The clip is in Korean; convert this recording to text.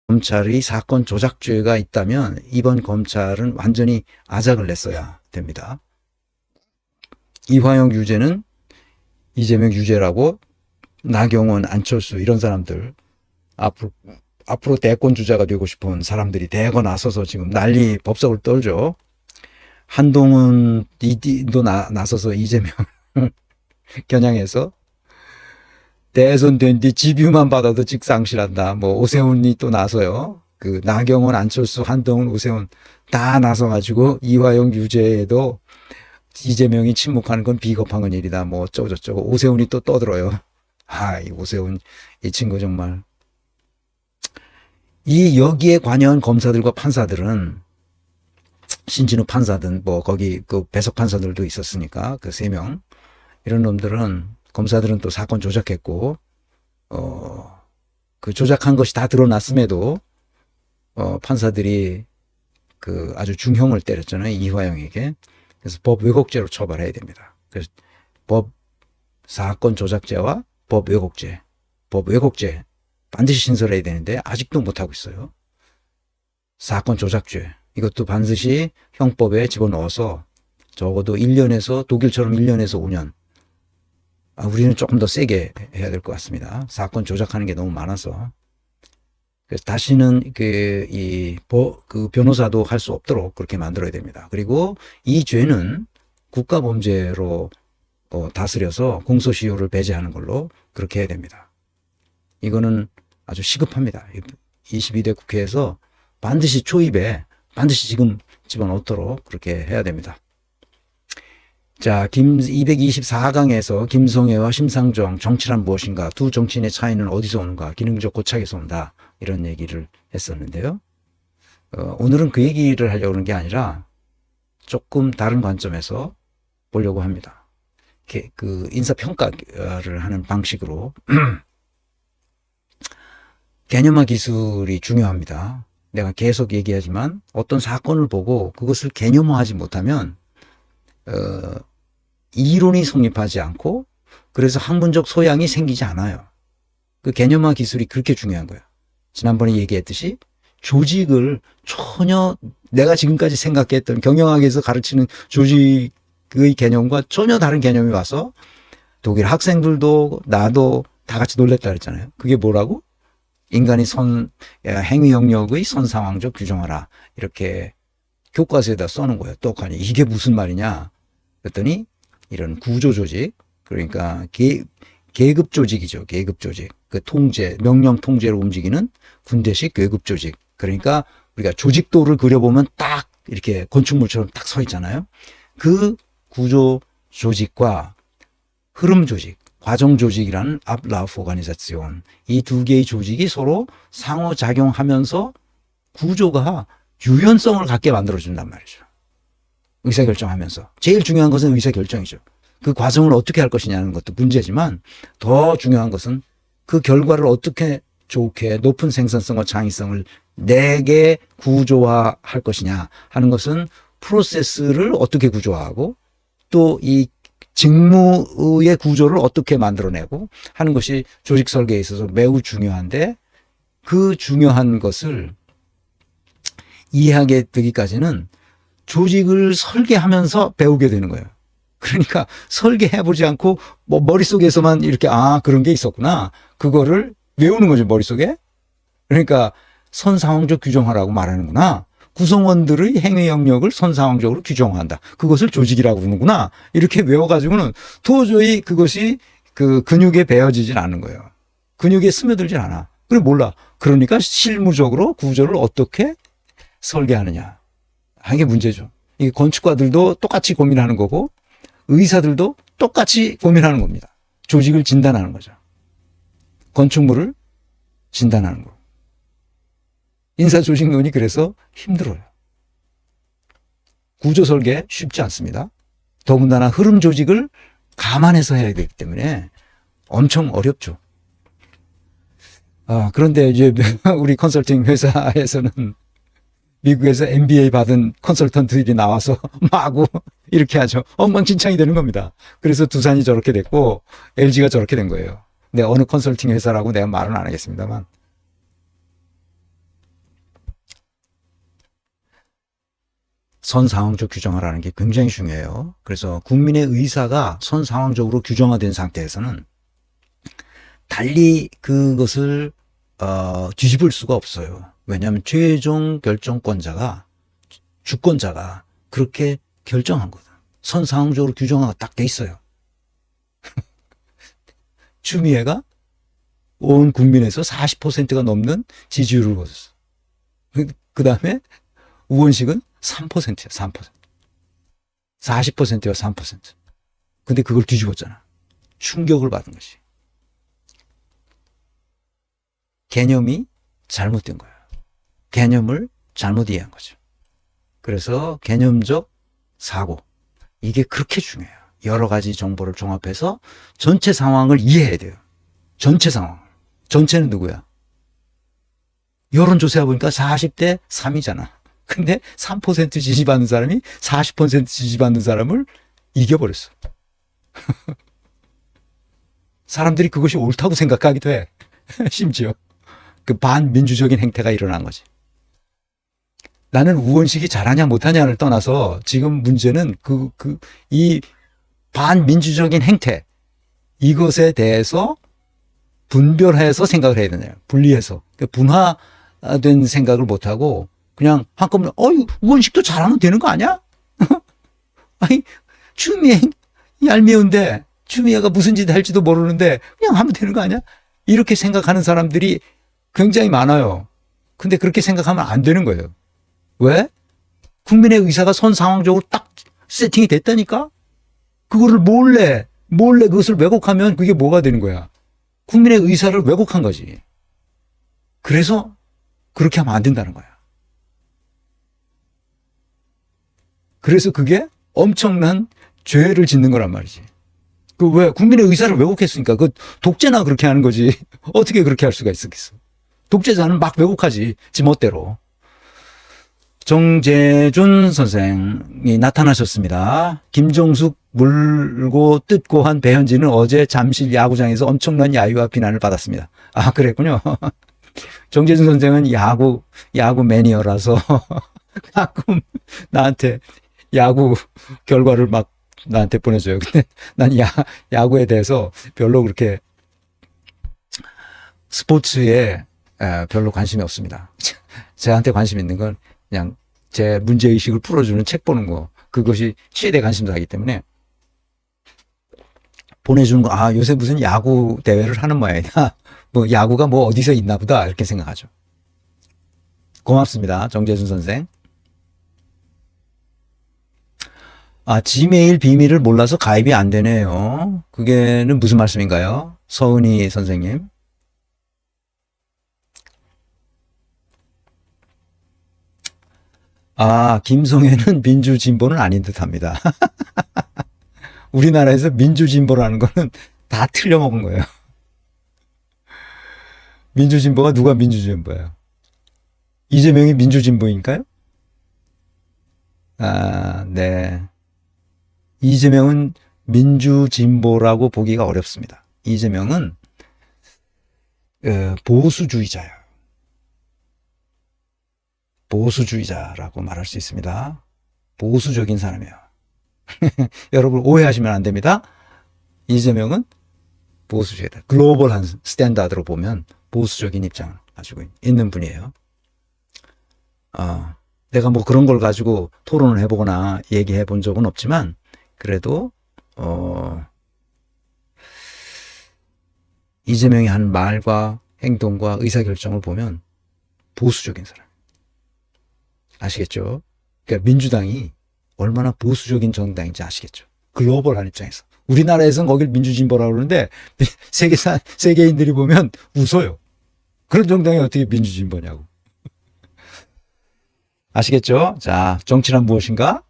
검찰이 사건 조작죄가 있다면 이번 검찰은 완전히 아작을 냈어야 됩니다. 이화영 유죄는 이재명 유죄라고 나경원, 안철수 이런 사람들 앞으로 대권 주자가 되고 싶은 사람들이 대거 나서서 지금 난리 법석을 떨죠. 한동훈도 나서서 이재명 겨냥해서 대선 된 뒤 집유만 받아도 직상실한다. 뭐 오세훈이 또 나서요. 그 나경원, 안철수, 한동훈, 오세훈 다 나서가지고 이화영 유죄에도 이재명이 침묵하는 건 비겁한 일이다. 뭐 어쩌고저쩌고 오세훈이 또 떠들어요. 이 오세훈 이 친구 정말. 여기에 관여한 검사들과 판사들은 신진우 판사든 뭐 거기 그 배석 판사들도 있었으니까 그 3명 이런 놈들은 검사들은 또 사건 조작했고 그 조작한 것이 다 드러났음에도 판사들이 그 아주 중형을 때렸잖아요. 이화영에게. 그래서 법 왜곡죄로 처벌해야 됩니다. 그래서 사건 조작죄와 법 왜곡죄 반드시 신설해야 되는데 아직도 못하고 있어요. 사건 조작죄 이것도 반드시 형법에 집어넣어서 적어도 1년에서 독일처럼 1년에서 5년 우리는 조금 더 세게 해야 될 것 같습니다. 사건 조작하는 게 너무 많아서. 그래서 다시는 그 변호사도 할 수 없도록 그렇게 만들어야 됩니다. 그리고 이 죄는 국가범죄로 다스려서 공소시효를 배제하는 걸로 그렇게 해야 됩니다. 이거는 아주 시급합니다. 22대 국회에서 반드시 초입에 반드시 지금 집어넣도록 그렇게 해야 됩니다. 자, 224강에서 김성애와 심상정 정치란 무엇인가, 두 정치인의 차이는 어디서 오는가, 기능적 고착에서 온다, 이런 얘기를 했었는데요. 오늘은 그 얘기를 하려고 하는 게 아니라 조금 다른 관점에서 보려고 합니다. 그 인사평가를 하는 방식으로 개념화 기술이 중요합니다. 내가 계속 얘기하지만 어떤 사건을 보고 그것을 개념화하지 못하면 이론이 성립하지 않고 그래서 학문적 소양이 생기지 않아요. 그 개념화 기술이 그렇게 중요한 거예요. 지난번에 얘기했듯이 조직을 전혀 내가 지금까지 생각했던 경영학에서 가르치는 조직의 개념과 전혀 다른 개념이 와서 독일 학생들도 나도 다 같이 놀랬다 그랬잖아요. 그게 뭐라고? 인간이 행위 영역의 선상황적 규정하라. 이렇게 교과서에다 써놓은 거예요. 똑하니 이게 무슨 말이냐? 그랬더니 이런 구조 조직, 그러니까 계급 조직이죠. 계급 조직. 그 명령 통제로 움직이는 군대식 계급 조직. 그러니까 우리가 조직도를 그려보면 딱 이렇게 건축물처럼 딱 서 있잖아요. 그 구조 조직과 흐름 조직, 과정 조직이라는 Ablauf Organisation, 이 두 개의 조직이 서로 상호작용하면서 구조가 유연성을 갖게 만들어준단 말이죠. 의사결정하면서. 제일 중요한 것은 의사결정이죠. 그 과정을 어떻게 할 것이냐는 것도 문제지만 더 중요한 것은 그 결과를 어떻게 좋게 높은 생산성과 창의성을 내게 구조화할 것이냐 하는 것은 프로세스를 어떻게 구조화하고 또 이 직무의 구조를 어떻게 만들어내고 하는 것이 조직 설계에 있어서 매우 중요한데 그 중요한 것을 이해하게 되기까지는 조직을 설계하면서 배우게 되는 거예요. 그러니까 설계해보지 않고 뭐 머릿속에서만 이렇게 그런 게 있었구나. 그거를 외우는 거죠, 머릿속에. 그러니까 선상황적 규정화라고 말하는구나. 구성원들의 행위 영역을 선상황적으로 규정한다. 그것을 조직이라고 부르는구나. 이렇게 외워가지고는 도저히 그것이 그 근육에 배어지질 않는 거예요. 근육에 스며들질 않아. 그래 몰라. 그러니까 실무적으로 구조를 어떻게 설계하느냐. 이게 문제죠. 이 건축가들도 똑같이 고민하는 거고 의사들도 똑같이 고민하는 겁니다. 조직을 진단하는 거죠. 건축물을 진단하는 거. 인사조직론이 그래서 힘들어요. 구조 설계 쉽지 않습니다. 더군다나 흐름 조직을 감안해서 해야 되기 때문에 엄청 어렵죠. 그런데 이제 우리 컨설팅 회사에서는 미국에서 MBA 받은 컨설턴트들이 나와서 마구 이렇게 하죠. 엉망진창이 되는 겁니다. 그래서 두산이 저렇게 됐고 LG가 저렇게 된 거예요. 어느 컨설팅 회사라고 내가 말은 안 하겠습니다만. 선상황적 규정화라는 게 굉장히 중요해요. 그래서 국민의 의사가 선상황적으로 규정화된 상태에서는 달리 그것을 뒤집을 수가 없어요. 왜냐하면 최종 결정권자가 주권자가 그렇게 결정한 거다. 선상황적으로 규정화가 딱 돼 있어요. 추미애가 온 국민에서 40%가 넘는 지지율을 거뒀어. 그 다음에 우원식은 3%야, 3%. 40%와 3%. 근데 그걸 뒤집었잖아. 충격을 받은 거지. 개념이 잘못된 거야. 개념을 잘못 이해한 거죠. 그래서 개념적 사고. 이게 그렇게 중요해요. 여러 가지 정보를 종합해서 전체 상황을 이해해야 돼요. 전체 상황. 전체는 누구야? 여론조사 보니까 40대 3이잖아. 근데 3% 지지받는 사람이 40% 지지받는 사람을 이겨버렸어. 사람들이 그것이 옳다고 생각하기도 해. 심지어. 그 반민주적인 행태가 일어난 거지. 나는 우원식이 잘하냐 못하냐를 떠나서 지금 문제는 이 반민주적인 행태, 이것에 대해서 분별해서 생각을 해야 되네요. 분리해서. 분화된 생각을 못하고 그냥 한꺼번에 우원식도 잘하면 되는 거 아니야? 아니 추미애 얄미운데 추미애가 무슨 짓 할지도 모르는데 그냥 하면 되는 거 아니야? 이렇게 생각하는 사람들이 굉장히 많아요. 근데 그렇게 생각하면 안 되는 거예요. 왜? 국민의 의사가 선상황적으로 딱 세팅이 됐다니까? 그거를 몰래 그것을 왜곡하면 그게 뭐가 되는 거야? 국민의 의사를 왜곡한 거지. 그래서 그렇게 하면 안 된다는 거야. 그래서 그게 엄청난 죄를 짓는 거란 말이지. 왜? 국민의 의사를 왜곡했으니까. 그 독재나 그렇게 하는 거지. 어떻게 그렇게 할 수가 있었겠어. 독재자는 막 왜곡하지. 지 멋대로. 정재준 선생이 나타나셨습니다. 김종숙 물고 뜯고 한 배현진은 어제 잠실 야구장에서 엄청난 야유와 비난을 받았습니다. 아, 그랬군요. 정재준 선생은 야구 매니어라서 가끔 나한테 야구 결과를 막 나한테 보내줘요. 근데 난 야구에 대해서 별로 그렇게 스포츠에 별로 관심이 없습니다. 저한테 관심 있는 건 그냥 제 문제의식을 풀어주는 책 보는 거, 그것이 최대 관심사이기 때문에 보내주는 거, 요새 무슨 야구 대회를 하는 모양이다. 뭐 야구가 뭐 어디서 있나 보다 이렇게 생각하죠. 고맙습니다. 정재순 선생. 지메일 비밀을 몰라서 가입이 안 되네요. 그게는 무슨 말씀인가요? 서은희 선생님. 김성애는 민주진보는 아닌 듯 합니다. 우리나라에서 민주진보라는 거는 다 틀려먹은 거예요. 민주진보가 누가 민주진보예요? 이재명이 민주진보인가요? 네. 이재명은 민주진보라고 보기가 어렵습니다. 이재명은 보수주의자예요. 보수주의자라고 말할 수 있습니다. 보수적인 사람이에요. 여러분 오해하시면 안 됩니다. 이재명은 보수주의자. 글로벌한 스탠다드로 보면 보수적인 입장을 가지고 있는 분이에요. 내가 뭐 그런 걸 가지고 토론을 해보거나 얘기해 본 적은 없지만 그래도 이재명이 한 말과 행동과 의사결정을 보면 보수적인 사람. 아시겠죠? 그러니까 민주당이 얼마나 보수적인 정당인지 아시겠죠? 글로벌한 입장에서. 우리나라에서는 거길 민주진보라고 그러는데 세계인들이 보면 웃어요. 그런 정당이 어떻게 민주진보냐고. 아시겠죠? 자, 정치란 무엇인가?